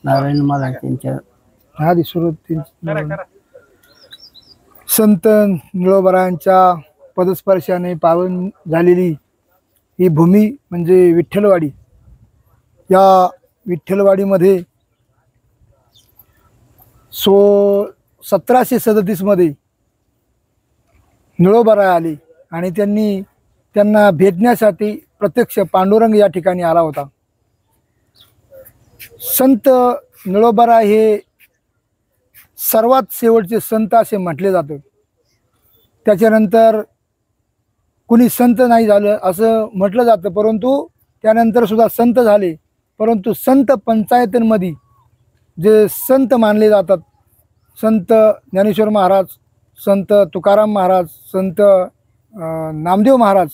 नारायण महाराज त्यांच्या आधी सुरुवात संत निळोबारायांच्या पदस्पर्शाने पावन झालेली ही भूमी म्हणजे विठ्ठलवाडी। या विठ्ठलवाडीमध्ये 1737 मध्ये निळोबाराय आले आणि त्यांना भेटण्यासाठी प्रत्यक्ष पांडुरंग या ठिकाणी आला होता। संत निळोबाराय हे सर्वात शेवटचे संत असे म्हटले जाते। त्याच्यानंतर कुणी संत नाही झालं असं म्हटलं जातं, परंतु त्यानंतर सुद्धा संत झाले। परंतु संत पंचायतींमध्ये जे संत मानले जातात, संत ज्ञानेश्वर महाराज, संत तुकाराम महाराज, संत नामदेव महाराज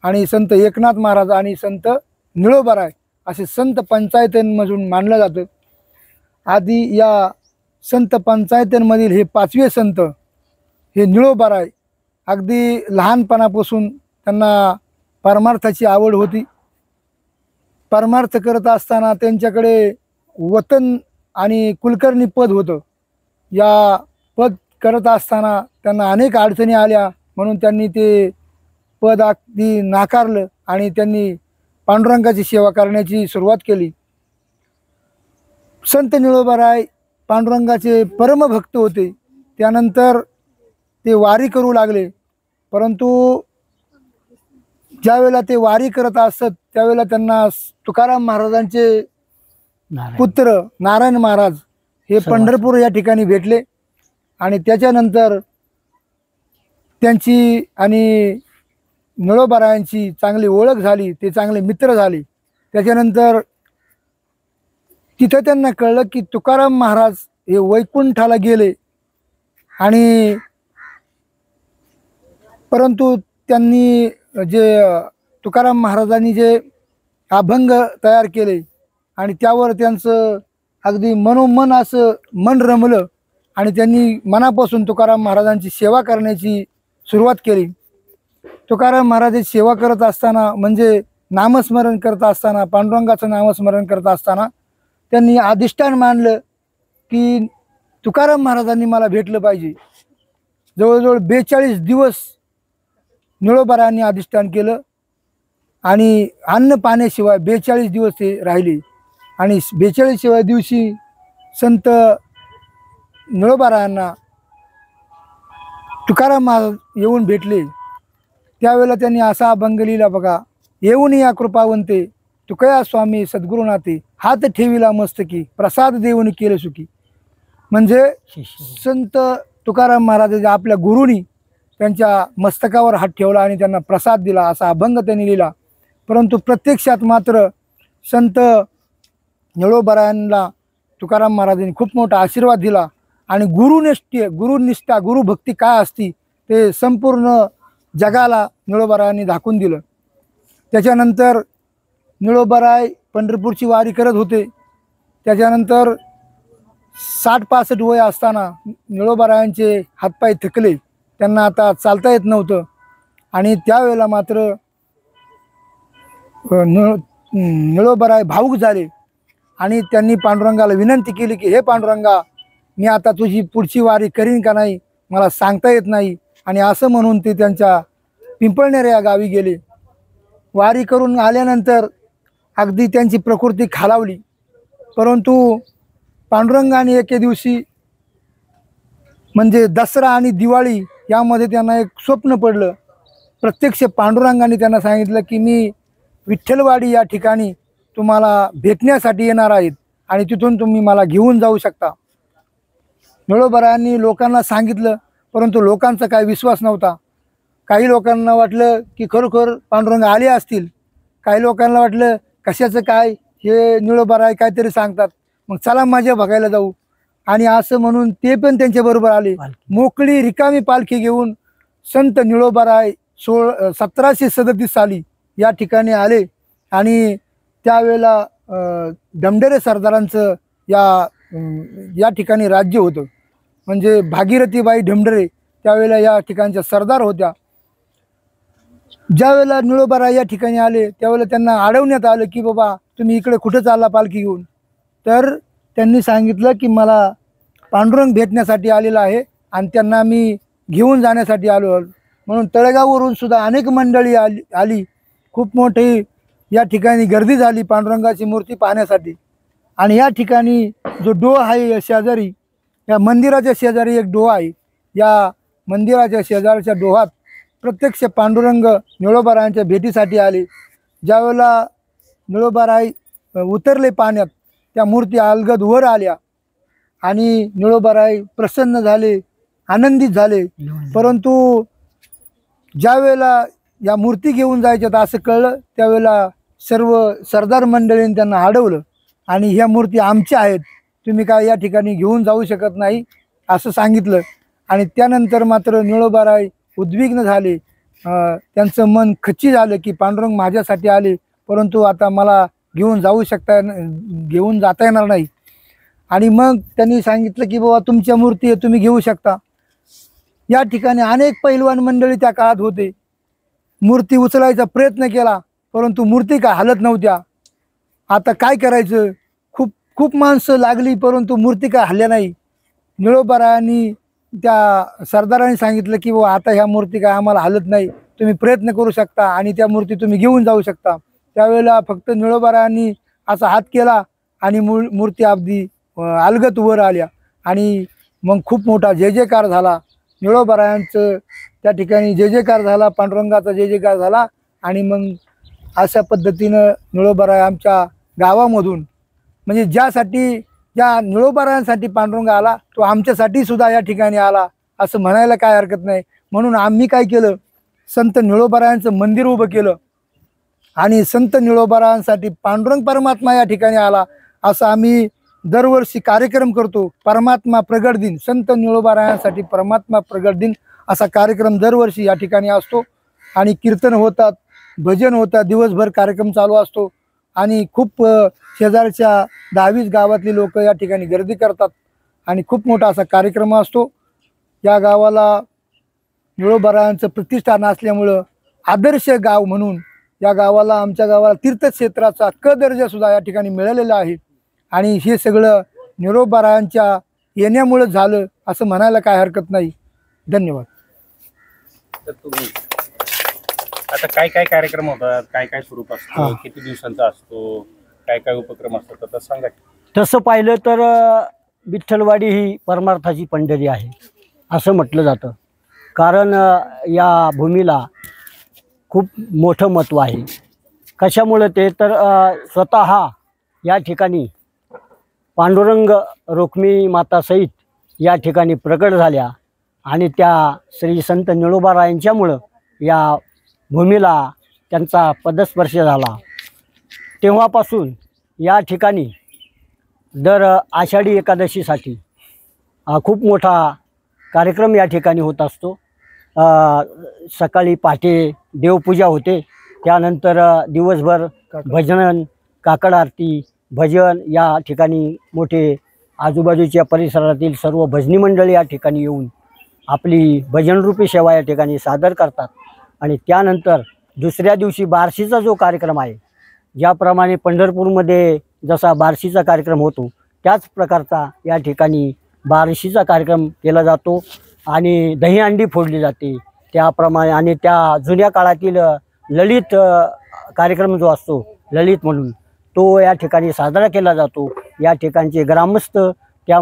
आणि संत एकनाथ महाराज आणि संत निळोबाराय असे संत पंचायतींमधून मानलं जातं। आधी या संत पंचायतींमधील हे 5वे संत हे निळोबाराय अगदी लहानपणापासून त्यांना परमार्थाची आवड होती। परमार्थ करत असताना त्यांच्याकडे वतन आणि कुलकर्णी पद होतं। या पद करत असताना त्यांना अनेक अडचणी आल्या, म्हणून त्यांनी ते पद अगदी नाकारलं आणि त्यांनी पांडुरंगाची सेवा करण्याची सुरुवात केली। संत निळोबाराय पांडुरंगाचे परमभक्त होते। त्यानंतर ते वारी करू लागले, परंतु ज्यावेळेला ते वारी करत असत त्यावेळेला त्यांना तुकाराम महाराजांचे पुत्र नारायण महाराज हे पंढरपूर या ठिकाणी भेटले आणि त्याच्यानंतर त्यांची आणि निळोबारायांची चांगली ओळख झाली, ते चांगले मित्र झाले। त्याच्यानंतर तिथं त्यांना कळलं की तुकाराम महाराज हे वैकुंठाला गेले आणि परंतु त्यांनी जे तुकाराम महाराजांनी जे अभंग तयार केले आणि त्यावर त्यांचं अगदी मनोमन असं मन रमलं आणि त्यांनी मनापासून तुकाराम महाराजांची सेवा करण्याची सुरुवात केली। तुकाराम महाराजांची सेवा करत असताना म्हणजे नामस्मरण करत असताना, पांडुरंगाचं नामस्मरण करत असताना त्यांनी अधिष्ठान मानलं की तुकाराम महाराजांनी मला भेटलं पाहिजे। जवळजवळ 42 दिवस निळोबारायांनी अधिष्ठान केलं आणि अन्न पाण्याशिवाय 42 दिवस ते राहिले आणि 42व्या दिवशी संत निळोबारायांना तुकाराम महाराज येऊन भेटले। त्यावेळेला त्यांनी असा अभंग लिहिला बघा, येऊन या कृपावंते तुकया स्वामी सद्गुरुनाथे, हात ठेविला मस्तकी प्रसाद देऊन केले सुखी। म्हणजे संत तुकाराम महाराज आपल्या गुरुनी त्यांच्या मस्तकावर हात ठेवला आणि त्यांना प्रसाद दिला, असा अभंग त्यांनी लिहिला। परंतु प्रत्यक्षात मात्र संत निळोबारायांना तुकाराम महाराजांनी खूप मोठा आशीर्वाद दिला आणि गुरुनिष्ठा गुरुभक्ती काय असती ते संपूर्ण जगाला निळोबारायांनी दाखवून दिलं। त्याच्यानंतर निळोबाराय पंढरपूरची वारी करत होते। त्याच्यानंतर 60-65 वय असताना निळोबारायांचे हातपाय थकले, त्यांना आता चालता येत नव्हतं आणि त्यावेळेला मात्र निळोबाराय भावुक झाले आणि त्यांनी पांडुरंगाला विनंती केली की हे पांडुरंगा, मी आता तुझी पुढची वारी करीन का नाही मला सांगता येत नाही। आणि असं म्हणून ते त्यांच्या पिंपळनेर या गावी गेले। वारी करून आल्यानंतर अगदी त्यांची प्रकृती खालावली, परंतु पांडुरंगाने एके दिवशी म्हणजे दसरा आणि दिवाळी यामध्ये त्यांना एक स्वप्न पडलं। प्रत्यक्ष पांडुरंगाने त्यांना सांगितलं की मी विठ्ठलवाडी या ठिकाणी तुम्हाला भेटण्यासाठी येणार आहेत आणि तिथून तुम्ही मला घेऊन जाऊ शकता। निळोबारायांनी लोकांना सांगितलं, परंतु लोकांचा काही विश्वास नव्हता। काही लोकांना वाटलं की खरोखर पांडुरंग आले असतील, काही लोकांना वाटलं कशाचं काय, हे निळोबाराय काहीतरी सांगतात, मग चला माझ्या बघायला जाऊ। आणि असं म्हणून ते पण त्यांच्याबरोबर आले। मोकळी रिकामी पालखी घेऊन संत निळोबाराय 1737 साली या ठिकाणी आले आणि त्यावेळेला डमढेरे सरदारांचं या ठिकाणी राज्य होतं। म्हणजे भागीरथीबाई डमढेरे त्यावेळेला या ठिकाणच्या सरदार होत्या। ज्यावेळेला निळोबाराय या ठिकाणी आले त्यावेळेला त्यांना अडवण्यात आलं की बाबा तुम्ही इकडे कुठे चालला पालखी घेऊन, तर त्यांनी सांगितलं की मला पांडुरंग भेटण्यासाठी आलेला आहे आणि त्यांना मी घेऊन जाण्यासाठी आलो, म्हणून तळेगाववरून सुद्धा अनेक मंडळी आली. खूप मोठी या ठिकाणी गर्दी झाली पांडुरंगाची मूर्ती पाहण्यासाठी. आणि या ठिकाणी जो डोह आहे या शेजारी, या मंदिराच्या शेजारी एक डोह आहे. या मंदिराच्या शेजारच्या डोहात प्रत्यक्ष पांडुरंग निळोबारायांच्या भेटीसाठी आले. ज्यावेळेला निळोबाराय उतरले पाण्यात, त्या मूर्ती अलगद वर आल्या आणि निळोबाराय प्रसन्न झाले, आनंदित झाले. परंतु ज्या वेळेला या मूर्ती घेऊन जायच्यात असं कळलं, त्यावेळेला सर्व सरदार मंडळींनी त्यांना अडवलं आणि ह्या मूर्ती आमच्या आहेत, तुम्ही काय या ठिकाणी घेऊन जाऊ शकत नाही असं सांगितलं. आणि त्यानंतर मात्र निळोबाराय उद्विग्न झाले. त्यांचं मन खच्ची झालं की पांडुरंग माझ्यासाठी आले, परंतु आता मला घेऊन जाता येणार नाही. आणि मग त्यांनी सांगितलं की बाबा तुमच्या मूर्ती आहे, तुम्ही घेऊ शकता. या ठिकाणी अनेक पैलवान मंडळी त्या काळात होते. मूर्ती उचलायचा प्रयत्न केला, परंतु मूर्ती काय हलत नव्हत्या. आता काय करायचं, खूप खूप माणसं लागली, परंतु मूर्ती काय हल्ल्या नाही. निळोबारायांनी त्या सरदारांनी सांगितलं की बाबा आता ह्या मूर्ती काय आम्हाला हलत नाही, तुम्ही प्रयत्न करू शकता आणि त्या मूर्ती तुम्ही घेऊन जाऊ शकता. त्यावेळेला फक्त निळोबारायांनी असा हात केला आणि मूर्ती अगदी अलगत वर आल्या. आणि मग खूप मोठा जय जयकार झाला. निळोबारायांचं त्या ठिकाणी जय जयकार झाला, पांडुरंगाचा जय जयकार झाला. आणि मग अशा पद्धतीनं निळोबाराय आमच्या गावामधून, म्हणजे ज्या निळोबारायांसाठी पांडुरंग आला, तो आमच्यासाठी सुद्धा या ठिकाणी आला असं म्हणायला काय हरकत नाही. म्हणून आम्ही काय केलं, संत निळोबारायांचं मंदिर उभं केलं आणि संत निळोबारायांसाठी पांडुरंग परमात्मा या ठिकाणी आला असं आम्ही दरवर्षी कार्यक्रम करतो. परमात्मा प्रगट दिन, संत निळोबारायांसाठी परमात्मा प्रगट दिन असा कार्यक्रम दरवर्षी या ठिकाणी असतो. आणि कीर्तन होतात, भजन होतात, दिवसभर कार्यक्रम चालू असतो. आणि खूप शेजारच्या 10-20 गावातली लोक या ठिकाणी गर्दी करतात आणि खूप मोठा असा कार्यक्रम असतो. या गावाला निळोबारायांचं प्रतिष्ठान असल्यामुळं आदर्श गाव म्हणून या गावाला, आमच्या गावाला तीर्थक्षेत्राचा क दर्जा सुद्धा या ठिकाणी मिळालेला आहे. आणि हे सगळं निळोबारायांच्या येण्यामुळं झालं असं म्हणायला काय हरकत नाही. धन्यवाद. तर तुम्ही आता काय काय कार्यक्रम होतात, काय काय स्वरूप असतं, किती दिवसांचा असतो, काय काय उपक्रम असतात, तर सांगा. तसं पाहिलं तर विठ्ठलवाडी ही परमार्थाची पंढरी आहे असं म्हटलं जातं. कारण या भूमीला खूप मोठं महत्त्व आहे. कशामुळे ते तर स्वतः या ठिकाणी पांडुरंग रुक्मिणी मातासहित या ठिकाणी प्रकट झाल्या आणि त्या श्री संत निळोबारायांच्यामुळं या भूमीला त्यांचा पदस्पर्श झाला. तेव्हापासून या ठिकाणी दर आषाढी एकादशीसाठी खूप मोठा कार्यक्रम या ठिकाणी होत असतो. सकाळी पहाटे देवपूजा होते, त्यानंतर दिवसभर भजन, काकड आरती, भजन या ठिकाणी मोठे आजूबाजूच्या परिसरातील सर्व भजनी मंडळी या ठिकाणी येऊन आपली भजनरूपी सेवा या ठिकाणी सादर करतात. आणि त्यानंतर दुसऱ्या दिवशी बार्शीचा जो कार्यक्रम आहे, ज्याप्रमाणे पंढरपूरमध्ये जसा बार्शीचा कार्यक्रम होतो त्याच प्रकारचा या ठिकाणी बार्शीचा कार्यक्रम केला जातो आणि दहीहंडी फोडली जाते त्याप्रमाणे. आणि त्या जुन्या काळातील ललित कार्यक्रम जो असतो, ललित म्हणून, तो या ठिकाणी साजरा केला जातो. या ठिकाणचे ग्रामस्थ त्या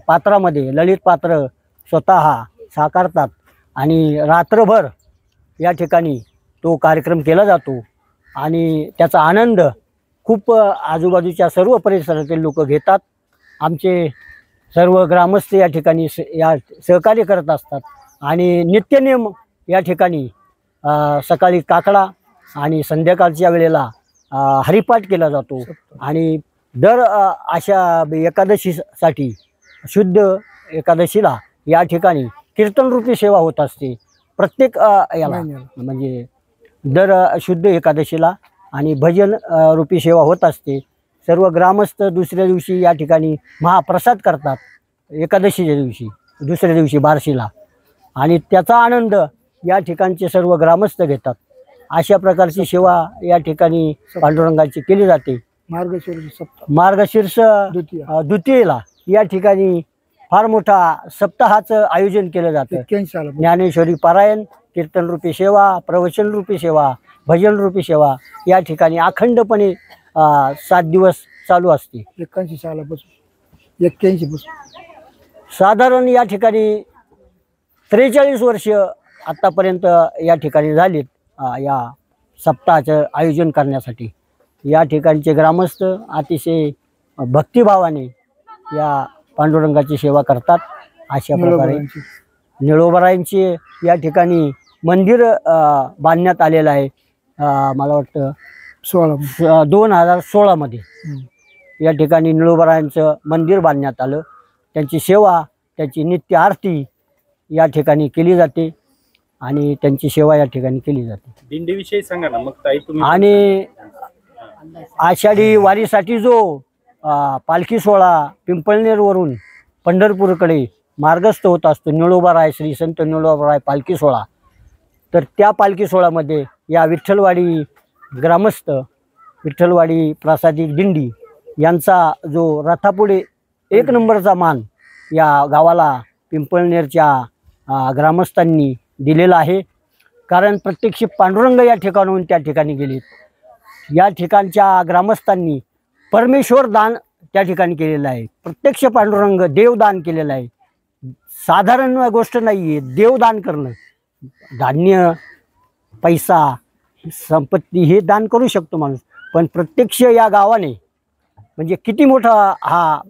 पात्रामध्ये ललित पात्र स्वतः साकारतात आणि रात्रभर या ठिकाणी तो कार्यक्रम केला जातो. आणि त्याचा आनंद खूप आजूबाजूच्या सर्व परिसरातील लोक घेतात. आमचे सर्व ग्रामस्थ या ठिकाणी या सहकार्य करत असतात. आणि नित्यनेम या ठिकाणी सकाळी काकडा आणि संध्याकाळच्या वेळेला हरिपाठ केला जातो. आणि दर अशा एकादशीसाठी, शुद्ध एकादशीला या ठिकाणी कीर्तनरूपी सेवा होत असते प्रत्येक याला, म्हणजे दर शुद्ध एकादशीला, आणि भजन रूपी सेवा होत असते. सर्व ग्रामस्थ दुसऱ्या दिवशी या ठिकाणी महाप्रसाद करतात एकादशीच्या दिवशी, दुसऱ्या दिवशी बार्शीला, आणि त्याचा आनंद या ठिकाणचे सर्व ग्रामस्थ घेतात. अशा प्रकारची सेवा या ठिकाणी पांडुरंगाची केली जाते. मार्गशीर्ष सप्ताह मार्गशीर्ष द्वितीय द्वितीयेला या ठिकाणी फार मोठा सप्ताहाचं आयोजन केलं जातं. 81 साला ज्ञानेश्वरी पारायण, कीर्तन रूपी सेवा, प्रवचन रूपी सेवा, भजन रूपी सेवा या ठिकाणी अखंडपणे 7 दिवस चालू असते. 81 सालापासून 81 पासून साधारण या ठिकाणी 43 वर्ष आत्तापर्यंत या ठिकाणी झालीत या सप्ताहाचं आयोजन करण्यासाठी. या ठिकाणचे ग्रामस्थ अतिशय भक्तिभावाने या पांडुरंगाची सेवा करतात. अशा प्रकारे निळोबरायांचे या ठिकाणी मंदिर बांधण्यात आलेलं आहे. मला वाटतं 2016 मध्ये या ठिकाणी निळोबरायांचं मंदिर बांधण्यात आलं. त्यांची सेवा, त्यांची नित्य आरती या ठिकाणी केली जाते आणि त्यांची सेवा या ठिकाणी केली जाते. दिंडीविषयी सांगा ना मग ताई तुम्ही. आणि आषाढी वारीसाठी जो पालखी सोहळा पिंपळनेरवरून पंढरपूरकडे मार्गस्थ होत असतो, निळोबाराय श्री संत निळोबाराय पालखी सोहळा, तर त्या पालखी सोहळ्यामध्ये या विठ्ठलवाडी ग्रामस्थ, विठ्ठलवाडी प्रासादिक दिंडी यांचा जो रथापुढे 1 नंबरचा मान या गावाला पिंपळनेरच्या ग्रामस्थांनी दिलेला आहे. कारण प्रत्यक्ष पांडुरंग या ठिकाणाहून त्या ठिकाणी गेलेत. या ठिकाणच्या ग्रामस्थांनी परमेश्वर दान त्या ठिकाणी केलेलं आहे. प्रत्यक्ष पांडुरंग देवदान केलेलं आहे. साधारण गोष्ट नाही आहे देवदान करणं. धान्य, पैसा, संपत्ती हे दान करू शकतो माणूस, पण प्रत्यक्ष या गावाने म्हणजे किती मोठा हा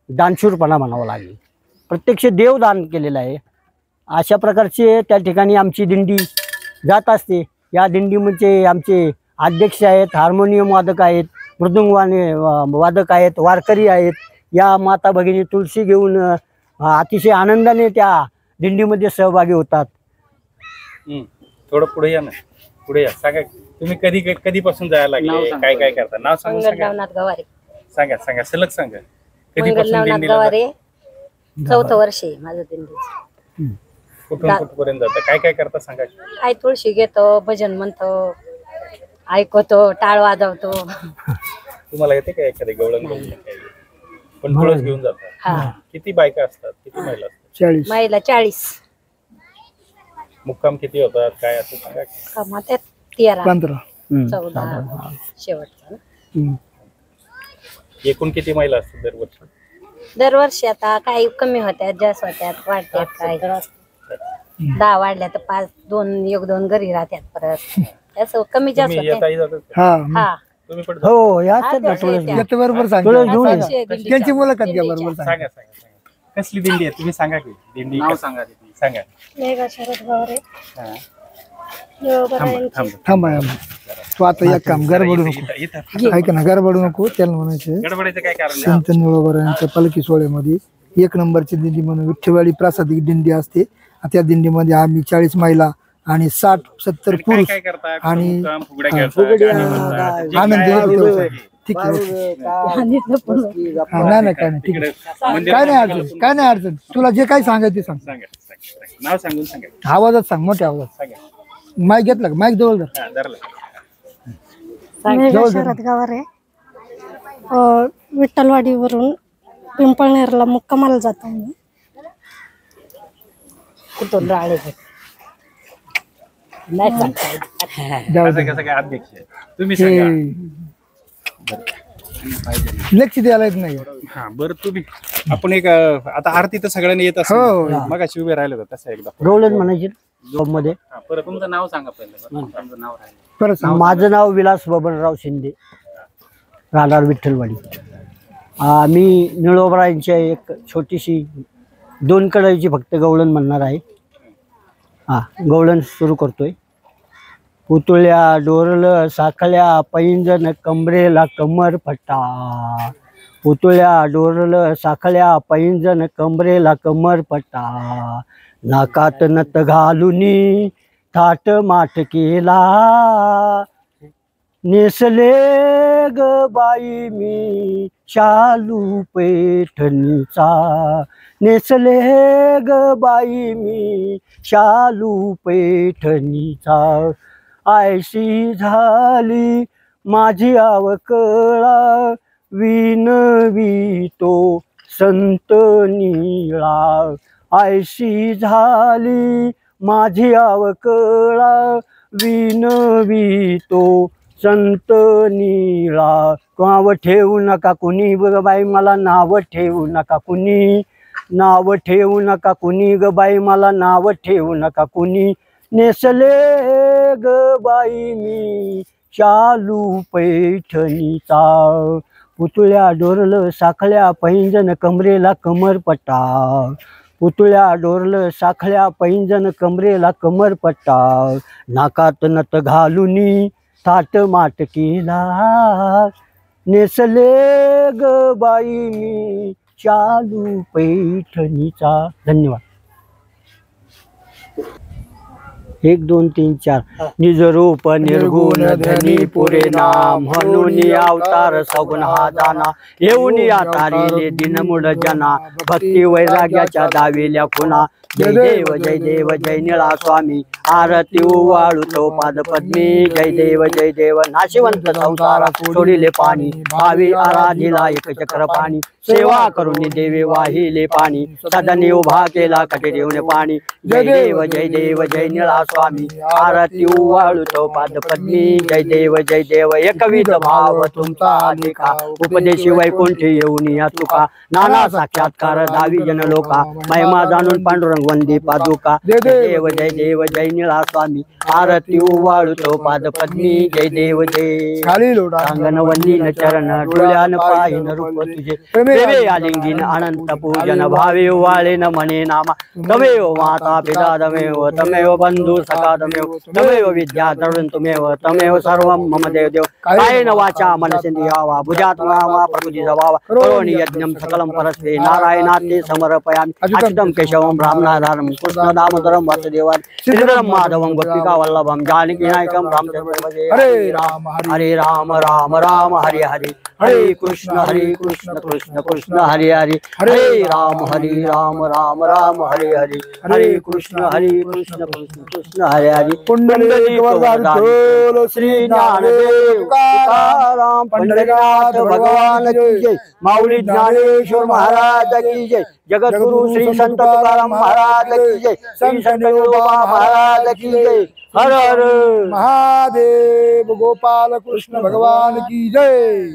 दानशूरपणा म्हणावा लागेल. प्रत्यक्ष देवदान केलेलं आहे. अशा प्रकारचे त्या ठिकाणी आमची दिंडी जात असते. या दिंडीमध्ये आमचे अध्यक्ष आहेत, हार्मोनियम वादक आहेत, मृदुंग वादक आहेत, वारकरी आहेत. या माता भगिनी तुळशी घेऊन अतिशय आनंदाने त्या दिंडीमध्ये सहभागी होतात. थोडं पुढे या ना, पुढे या. सांगा तुम्ही कधीपासून जायला लागले, काय काय करता? नाव सांगा. गवारे. सांगा सांगा सलग सांगा. मंगल नवनाथ गवारे. 4थं वर्ष आहे माझं दिंडीचं. कुठपर्यंत जाता, काय काय करता सांगा. आई तुळशी घेतो, भजन म्हणतो, ऐकतो, टाळ वाजवतो. तुम्हाला येते का एखादी गवळण घेऊन? पण तुळस घेऊन जाता. किती बायका असतात, किती महिला असतात? 40 महिला 40. मुक्काम किती होतात काय असं सांगा. कामात 13 15 14 शेवटचा. एकूण किती महिला असतात दरवर्षी? दरवर्षी आता काही कमी होत्यात, जास्त होत्यात, वाढत्यात. काय 10 वाढल्या तर 5, 2 1 2 घरी राहत्यात. परत असं कमी जास्त तुम्ही होत्यात. येताही जातात का? हा हा तुम्ही पण हो या हा, ना तसे त्या. येते बरोबर तुळस घेऊन सांगा. ये. त्यांची मुलाखत घ्या बरोबर सांगा. सांगा सांगा सांगा. कसली दिंडी आहे तुम्ही सांगा की. दिंडी नाव सांगा. सांगा. मेघा शरद गवारे. हा. निळोबारायांची. थांब थांबा तू आता एक काम गडबडू नको. ऐक ना, गडबडू नको. त्याला म्हणायचे गडबडायचं काय कारण आहे? संत निळोबारायांच्या पालखी सोहळ्यामध्ये 1 नंबरची दिंडी म्हणून विठ्ठलवाडी प्रासादिक दिंडी असते. त्या दिंडीमध्ये आम्ही 40 महिला आणि 60-70 काय पुरुष काय करता? आणि मुक्काम, फुगड्या खेळता, गाणी म्हणता, जे आनंद काय घेतो आहे तेवढं. आहे. ठीक आहे ओके. गप्पा. नाही काय नाही, ठीक तिकडे आहे. मंदिरात काय नाही जायला अडचण, काय नाही अडचण. तुला जे काही सांगायचं ते सांग. सांगा सांगा. नाव सांगून सांगा. आवाजात सांग, मोठ्या आवाजात. सांगा. माईक घेतला का? माईक जवळ धर. हा, धरलं. मेघा शरद गवारे. विठ्ठलवाडीवरून पिंपळनेरला मुक्कामाला जातो मी. कुठून राहिले ते. नाही सांगता येत. जाऊ कसं दे. कसं काय अध्यक्ष आहे? तुम्ही सांगा. लक्ष द्यायला येत नाही. हा बरं तुम्ही आपण एक आता आरती तर सगळ्यांनी येत हो. असं मगाशी उभे राहिले होते तसं एकदा. गवळण म्हणायचे मध्ये. हा, परत तुमचं नाव सांगा पहिलं. तुमचं नाव राहिलं. परत सांग. माझं नाव विलास बबनराव शिंदे, राहणार विठ्ठलवाडी. मी निळोबरायांची एक छोटीशी 2 कडाईची फक्त गवळण म्हणणार आहे. गवळण सुरू करतोय. पुतळ्या डोरलं साखळ्या पैंजण कमरेला कमर फटा. पुतळ्या डोरलं साखळ्या पैंजण कमरेला कमर फटा. नाकात नत घालुनी थाट माठ केला. नेसले ग बाई मी शालू पैठणीचा. नेसले ग बाई मी शालू पैठणीचा. आयशी झाली माझी आवकळा विनवितो संत नीळा आयशी झाली माझी आवकळा विनवितो संत नीळा नाव ठेवू नका कुणी ग बाई मला नाव ठेवू नका कुणी नाव ठेवू नका कुणी ग बाई मला नाव ठेवू नका कुणी नेसले ग बाई मी शालू पैठणीचा पुतळ्या डोरलं साखळ्या पैंजण कमरेला कमरपट्टा पुतळ्या डोरलं साखळ्या पैंजण कमरेला कमरपट्टा नाकात नथ घालुनी थाट माट केला नेसले ग बाई मी शालू पैठणीचा. धन्यवाद. 1 2 3 4 निज रूप निर्गुण धनी पुरे नाम म्हणून अवतार सगुण हा जाना येऊन या तारिले दिनमुड जना भक्ती वैराग्याच्या दाविल्या खुना जय देव जय निळा स्वामी आरती उवाळुतो पादपद्मी जय देव नाशिवंत संसारा सोडिले पाणी भावी आराधीला एक चक्र पाणी सेवा करून देवे वाहिले पाणी सदनी उभा केला कटे देऊन पाणी जय देव जय निळा स्वामी आरती उवाळुतो पादपद्मी जय देव एकविध भाव तुमचा लेखा उपदेशी वैकुंठी येऊन या तुका नाना साक्षात्कार दावी जन लोका महिमा जाणून पांडुरंग वंदी पादुका जय देव जय निळा स्वामी आरती उवाळुतो पादपद्मी जय देव अंगण वंदीन चरण डोळ्यान पाहिन रूप तुझे प्रेमे आलिंगीन अनंत पूजन भावे वाळेन मने नामा तमेव माता पिता तमेव बंधू सखा तमेव विद्या तरुण तुमेव तमेव सर्व मम देव कायेन वाचा मनसेन्द्रियावा भुजात्मा प्रभुजी जवावा करोणि यज्ञं सकलं परस्मै नारायणाते समर्पयामि अच्युतं केशवं ब्राह्मणाधारं कृष्ण दामोदरं वासुदेवं श्रीधरं माधवं गोपिका वल्लभं जानकी नायकं रामचन्द्रं भजे. हरे राम राम राम हरे हरे हरे कृष्ण कृष्ण कृष्ण हरे हरे हरे राम राम राम हरे हरे हरे कृष्ण कृष्ण कृष्ण हरे हरे. पुंडलिक वरदान श्री ज्ञानदेव तुकाराम पंढरीनाथ भगवान की जय. माऊली ज्ञानेश्वर महाराज की जय. जगद्गुरु श्री संत तुकाराम महाराज की जय. श्री संत विठोबा महाराज की जय. हर हर महादेव. गोपाल कृष्ण भगवान की जय.